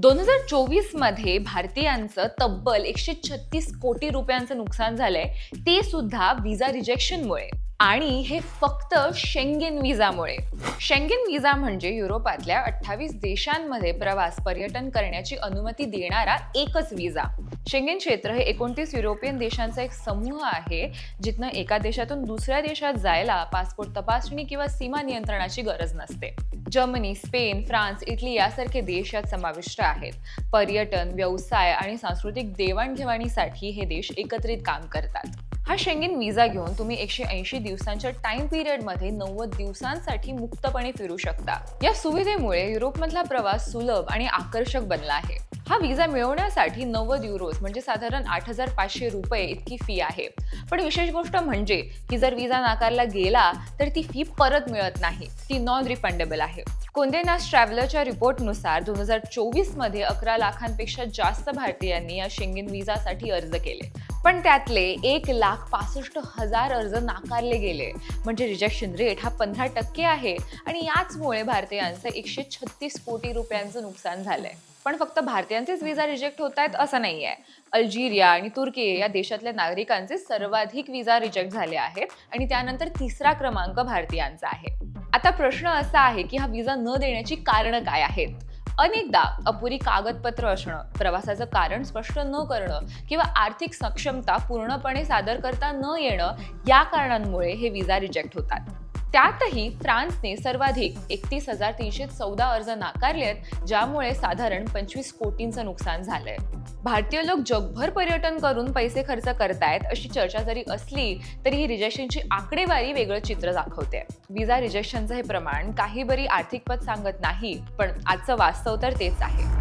2024 मध्ये भारतीयांचं तब्बल 136 कोटी रुपयांचं नुकसान झालंय, ते सुद्धा व्हिसा रिजेक्शनमुळे. आणि हे फक्त शेंगेन व्हिसामुळे. शेंगेन व्हिसा म्हणजे युरोपातल्या 28 देशांमध्ये प्रवास पर्यटन करण्याची अनुमती देणारा एकच व्हिसा. शेंगेन क्षेत्र हे 29 युरोपियन देशांचा एक समूह आहे, जिथनं एका देशातून दुसऱ्या देशात जायला पासपोर्ट तपासणी किंवा सीमा नियंत्रणाची गरज नसते. जर्मनी, स्पेन, फ्रान्स, इटली यासारखे देश यात समाविष्ट आहेत. पर्यटन, व्यवसाय आणि सांस्कृतिक देवाणघेवाणीसाठी हे देश एकत्रित काम करतात. हा शेंगेन व्हिसा घेऊन तुम्ही 180 दिवसांच्या टाइम पिरियडमध्ये 90 दिवसांसाठी मुक्तपणे फिरू शकता. या सुविधेमुळे युरोपमधला प्रवास सुलभ आणि आकर्षक बनला आहे. हा व्हिसा मिळवण्यासाठी 90 युरोज म्हणजे साधारण 8,500 रुपये इतकी फी आहे. पण विशेष गोष्ट म्हणजे की जर व्हिसा नाकारला गेला तर ती फी परत मिळत नाही, ती नॉन रिफंडेबल आहे. कोंडे नास्ट ट्रॅव्हलरच्या रिपोर्टनुसार 2024 मध्ये 11 लाखांपेक्षा जास्त भारतीयांनी या शेंगेन व्हिसासाठी अर्ज केले, पण त्यातले 1,65,000 अर्ज नाकारले गेले. म्हणजे रिजेक्शन रेट हा 15% आहे आणि याचमुळे भारतीयांचं 136 कोटी रुपयांचं नुकसान झालंय. पण फक्त भारतीयांचेच व्हिसा रिजेक्ट होत आहेत असं नाहीये. अल्जेरिया आणि तुर्की या देशातल्या नागरिकांचे सर्वाधिक व्हिसा रिजेक्ट झाले आहेत आणि त्यानंतर तिसरा क्रमांक भारतीयांचा आहे. आता प्रश्न असा आहे की हा व्हिसा न देण्याची कारणं काय आहेत? अनेकदा अपुरी कागदपत्र असणं, प्रवासाचं कारण स्पष्ट न करणं किंवा आर्थिक सक्षमता पूर्णपणे सादर करता न येणं या कारणांमुळे हे व्हिसा रिजेक्ट होतात. त्यातही फ्रान्सने सर्वाधिक 31,314 अर्ज नाकारलेत, ज्यामुळे साधारण 25 कोटींचं नुकसान झालंय. भारतीय लोक जगभर पर्यटन करून पैसे खर्च करतायत अशी चर्चा जरी असली तरी ही रिजेक्शनची आकडेवारी वेगळं चित्र दाखवते. व्हिसा रिजेक्शनचं हे प्रमाण काही बरी आर्थिक पत सांगत नाही, पण आजचं वास्तव तर तेच आहे.